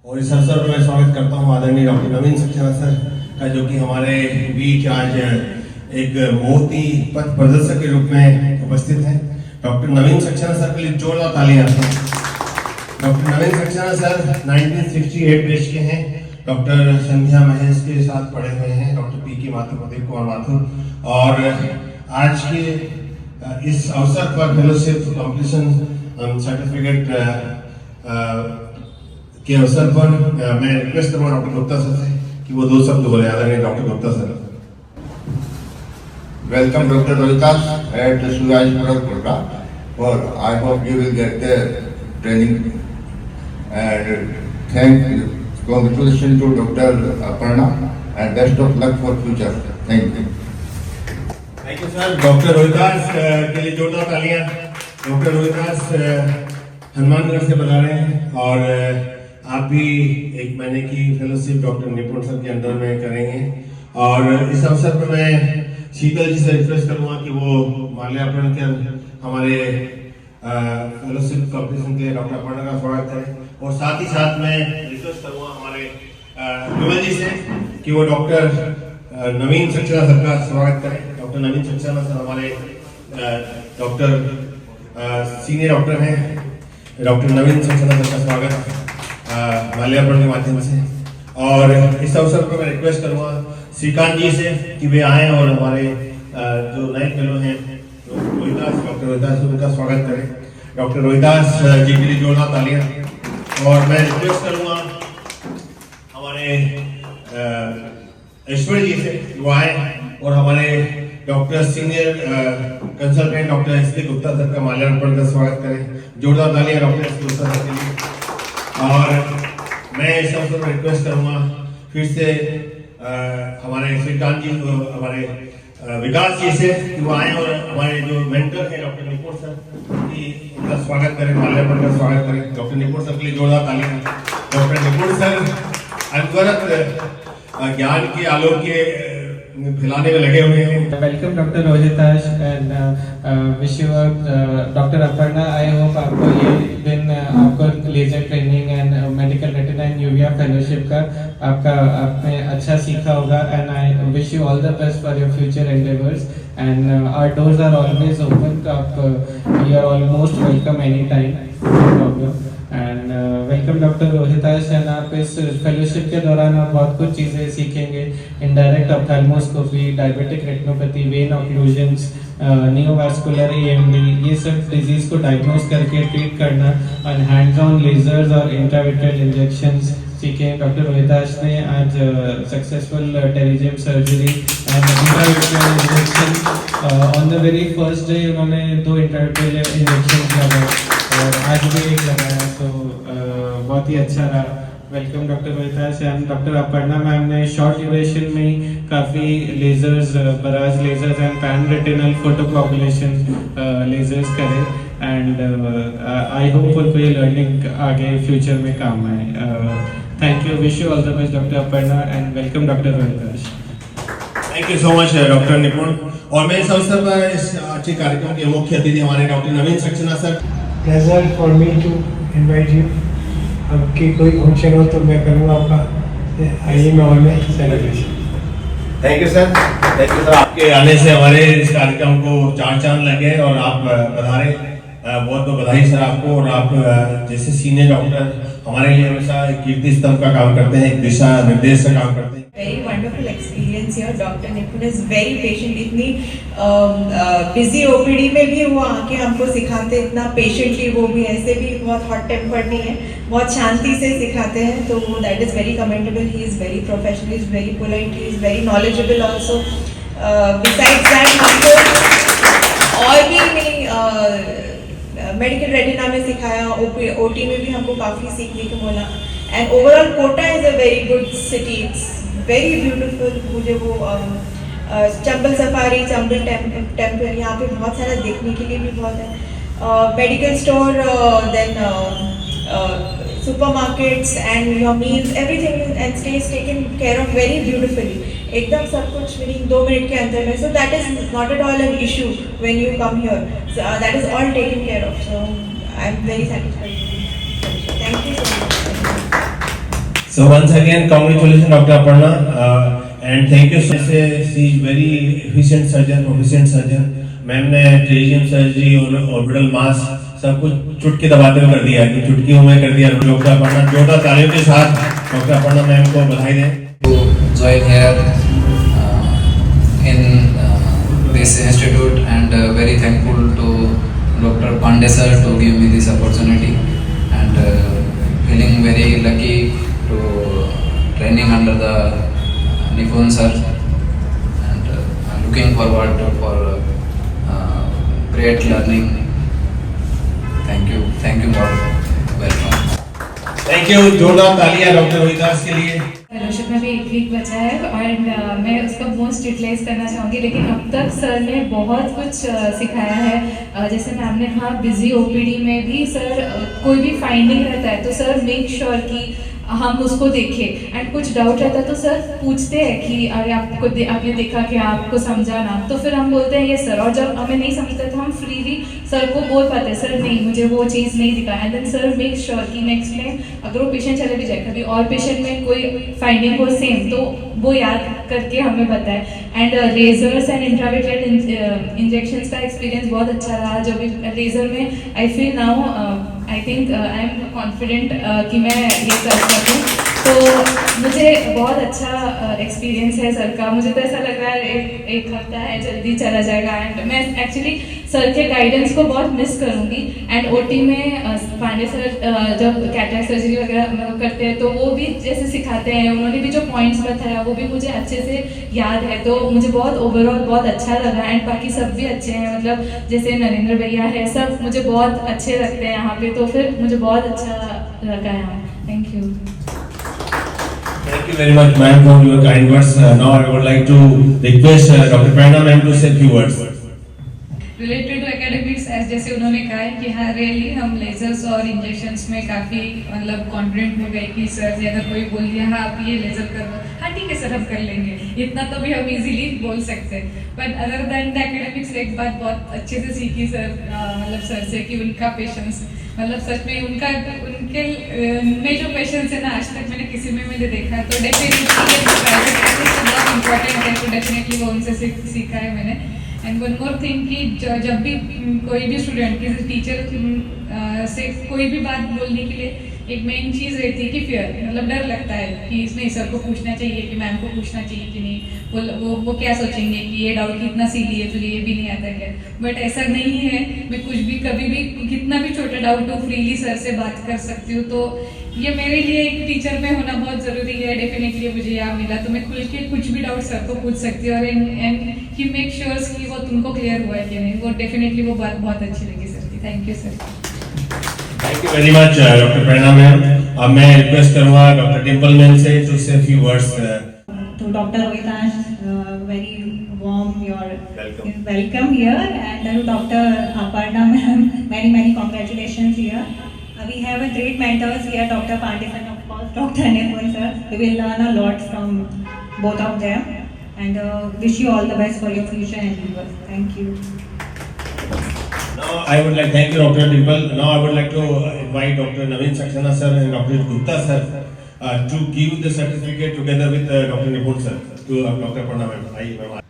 और इस अवसर पर मैं स्वागत करता हूं आदरणीय डॉक्टर नवीन सक्सेना सर का, जो कि हमारे बीच आज एक मोती पथ प्रदर्शक के रूप में उपस्थित हैं। डॉक्टर नवीन सक्सेना सर के लिए जोरदार तालियां। Doctor Naveen Saxena sir 1968 batch के हैं। डॉक्टर संध्या महेश के साथ पढ़े हुए हैं, डॉक्टर पी.के. माथुर, प्रदीप कुमार माथुर। और आज के इस अवसर पर फेलोशिप कॉम्पिटिशन सर्टिफिकेट के अवसर पर मैं रिक्वेस्ट करूंगा डॉक्टर गुप्ता सर से कि वो दो शब्द बोले। आदरणीय doctor Gupta sir. Welcome Dr. Rohitas at the Suraj Bharat program. Or I hope you will get the training. And congratulations to Dr. Aparna and best of luck for future. Thank you. Thank you sir. Doctor Rohidas के लिए जोरदार तालियां। Doctor Rohidas Hanumangarh से बता रहे हैं और आप भी 1 महीने की फेलोशिप डॉक्टर निपुण सर के अंडर में करेंगे। और इस अवसर पर मैं शीतल जी से रिक्वेस्ट करूंगा कि वो माल्यार्पण कर हमारे फेलोशिप कॉम्पिटिशन के डॉक्टर अपर्णा का स्वागत करें। और साथ ही साथ मैं रिक्वेस्ट करूंगा हमारे विमल जी से कि वो डॉक्टर नवीन सक्सेना सर का स्वागत करें। डॉक्टर नवीन सक्सेना सर हमारे डॉक्टर सीनियर डॉक्टर हैं। डॉक्टर नवीन सक्सेना सर का स्वागत माल्यार्पण के माध्यम से। और इस अवसर पर मैं रिक्वेस्ट करूंगा श्रीकांत जी से कि वे आए और हमारे जो नए फेलो हैं रोहिदास, डॉक्टर रोहिदास, उनका स्वागत करें। डॉक्टर रोहिदास जी के लिए जोरदार तालियां। और मैं रिक्वेस्ट करूंगा हमारे ऐश्वर्य जी से वो आए और हमारे doctor senior consultant doctor S K. Gupta sir का माल्यार्पण का स्वागत करें। जोरदार तालियां डॉक्टर एस.के. गुप्ता सर के लिए। और मैं इस अवसर पर रिक्वेस्ट करूंगा फिर से हमारे श्रीकांत जी को, हमारे विकास जी से कि वो आए और हमारे जो मेंटर हैं डॉक्टर निपुण सर की उनका स्वागत करें, माल्यार्पण का स्वागत करें। डॉक्टर निपुण सर के लिए जोरदार तालियां। डॉक्टर निपुण सर अनवरत ज्ञान के आलोक के फैलाने में लगे हुए हैं। Welcome doctor Rohitash and wish you doctor Aparna. I hope आपको ये दिन आपको laser training and medical retina and uvea fellowship का आपने अच्छा सीखा होगा। And I wish you all the best for your future endeavours and our doors are always open. आप you are almost welcome any time, no problem. And welcome doctor Rohitash. And आप इस fellowship के दौरान आप बहुत कुछ चीज़ें सीखेंगे, indirect ophthalmoscopy, diabetic retinopathy, vein occlusions, neovascular AMD, ये सब डिजीज को डायग्नोज करके ट्रीट करना, और हैंड्स ऑन लेजर्स और इंट्राविट्रेल इंजेक्शंस सीखे। डॉक्टर रोहिताश ने आज successful pterygium surgery and intravitreal injection on the very first day उन्होंने 2 इंट्राविट्रेल इंजेक्शन लगाए और आज भी 1 लगाया, तो बहुत ही अच्छा रहा। Welcome doctor Rohitash. And doctor Aparna ma'am ने शॉर्ट ड्यूरेशन में ही काफ़ी lasers, barrage lasers and panretinal photocoagulation lasers करे। एंड आई होप उनको ये लर्निंग आगे फ्यूचर में काम आए। Thank you, wish you all the best doctor Aparna and welcome doctor Rohitash. Thank you so much doctor Nipun. और मैं इस अवसर पर इस अच्छे कार्यक्रम के मुख्य अतिथि हमारे doctor Naveen Saxena sir. Pleasure for me to invite you. आपकी कोई फंक्शन हो तो मैं करूँगा आपका आइए मैं हॉल में celebration. Thank you sir. Thank you sir. आपके आने से हमारे इस कार्यक्रम को 4 चांद लगे और आप पधारे, बहुत बहुत बधाई सर आपको। और आप जैसे सीनियर डॉक्टर हमारे लिए हमेशा एक कीर्ति स्तंभ का काम करते हैं, एक दिशा निर्देश का काम करते हैं। Very wonderful experience here. Dr. Nipun is very patient. इतनी busy OPD में भी वो आके हमको सिखाते, इतना patiently, वो भी ऐसे भी बहुत hot tempered नहीं है, बहुत शांति से सिखाते हैं, तो वो that is very commendable. He is very professional, he is very polite, he is very knowledgeable also. Besides that हमको और भी मेडिकल रेटिना में सिखाया, OT में भी हमको काफ़ी सीखने को मिला। And overall Kota is a very good city, it's very beautiful. मुझे वो चंबल सफारी, चंबल टेम्पल, यहाँ पे बहुत सारा देखने के लिए भी बहुत है। Medical store, then supermarkets and your meals, everything and stay is taken care of very beautifully. एकदम सब कुछ विदिन 2 मिनट के अंदर में। So that is not at all an issue when you come here. That is all taken care of. So I am very satisfied. Thank you so much. So once again, congratulations, Dr. Aparna, and thank you so much. She is very efficient surgeon. Ma'am ने ट्रेजियम surgery और orbital मास सब कुछ चुटकी दबाते हुए कर दिया, कि चुटकियों में कर दिया। डॉक्टर अपर्णा, जोरदार तालियों के साथ डॉक्टर अपर्णा मैम को बधाई दें। To join here in this institute, and very thankful to Dr. Pandey sir to give me this opportunity, and feeling very lucky to training under the Nipun sir, and looking forward for great learning. Thank you all. Welcome. Thank you, जोरदार तालियां doctor Rohidas के लिए। Fellowship में भी 1 week बचा है और मैं उसका मोस्ट यूटिलाइज करना चाहूँगी, लेकिन अब तक सर ने बहुत कुछ सिखाया है। जैसे मैम ने कहा, बिजी ओपीडी में भी सर कोई भी फाइंडिंग रहता है तो सर मेक श्योर कि हम उसको देखें, एंड कुछ डाउट रहता है तो सर पूछते हैं कि अरे आपने देखा कि आपको समझा ना, तो फिर हम बोलते हैं ये सर, और जब हमें नहीं समझता तो हम फ्रीली सर को बोल पाते हैं, सर नहीं मुझे वो चीज़ नहीं दिखा, and then sir make sure कि नेक्स्ट में अगर वो पेशेंट चले भी जाए, कभी और पेशेंट में कोई फाइंडिंग हो सेम, तो वो याद करके हमें बताए। एंड लेजर्स एंड इंट्राविट्रेल इंजेक्शंस का एक्सपीरियंस बहुत अच्छा रहा। जब भी लेज़र में I feel now I think I am confident कि मैं ये कर सकूँ, तो मुझे बहुत अच्छा एक्सपीरियंस है सर का। मुझे तो ऐसा लग रहा है एक हफ्ता है जल्दी चला जाएगा, एंड मैं एक्चुअली सर के गाइडेंस को बहुत मिस करूँगी। एंड ओटी में पांडे सर जब कैटरेक्ट सर्जरी वगैरह करते हैं तो वो भी जैसे सिखाते हैं, उन्होंने भी जो पॉइंट्स बताया वो भी मुझे अच्छे से याद है, तो मुझे बहुत ओवरऑल बहुत अच्छा लगा। एंड बाकी सब भी अच्छे हैं, मतलब जैसे नरेंद्र भैया है, सब मुझे बहुत अच्छे लगते हैं यहाँ पे, तो फिर मुझे बहुत अच्छा लगा यहाँ। Thank you. Thank you very much, ma'am, for your kind words. Now I would like to request Dr. Prerna ma'am to say a few words. Related to academics, जैसे उन्होंने कहा है कि हाँ रियली हम लेजर्स और इंजेक्शंस में काफ़ी मतलब कॉन्फिडेंट हो गए कि सर से अगर कोई बोल दिया हाँ आप ये लेजर कर लो, हाँ ठीक है सर हम कर लेंगे, इतना तो भी हम इजीली बोल सकते हैं। But other than the academics एक बात बहुत अच्छे से सीखी सर, मतलब सर से कि उनका पेशेंस, मतलब सच में उनके में जो पेशेंस है ना आज तक मैंने किसी में नहीं देखा, तो डेफिनेटली बहुत इम्पोर्टेंट है, तो डेफिनेटली वो उनसे सीखा है मैंने। एंड वन मोर थिंग कि जब भी कोई भी स्टूडेंट किसी टीचर से कोई भी बात बोलने के लिए एक मेन चीज़ रहती है कि फियर, मतलब डर लगता है कि इसमें सर को पूछना चाहिए कि मैम को पूछना चाहिए कि नहीं, वो क्या सोचेंगे कि ये डाउट कितना सीली है, तुझे ये भी नहीं आता क्या। बट ऐसा नहीं है, मैं कुछ भी कभी भी कितना भी छोटा डाउट हो फ्रीली सर से बात कर सकती हूँ, तो ये मेरे लिए एक टीचर में होना बहुत ज़रूरी है। डेफिनेटली मुझे यहाँ मिला तो मैं खुल के कुछ भी डाउट सर को पूछ सकती हूँ, और एंड ही मेक श्योर कि वो तुमको क्लियर हुआ है कि नहीं, वो डेफिनेटली वो बात बहुत अच्छी लगी सर की। Thank you sir. Thank you very much, Dr. Prerna ma'am. अब मैं रिक्वेस्ट करूँगा डॉक्टर डिम्पल मैम से to say a few words. To Dr. Rohidash, very warm your welcome here, and to Dr. Aparna ma'am, many congratulations here. We have a great mentors here, Dr. Pandey and of course Dr. Nipun sir. We will learn a lot from both of them, and wish you all the best for your future endeavors. Thank you. Now I would like thank you, Dr. Dimple. Now I would like to invite Dr. Naveen Saxena sir and Dr. Gupta sir to give the certificate together with Dr. Nipun sir to Dr. Aparna ma'am.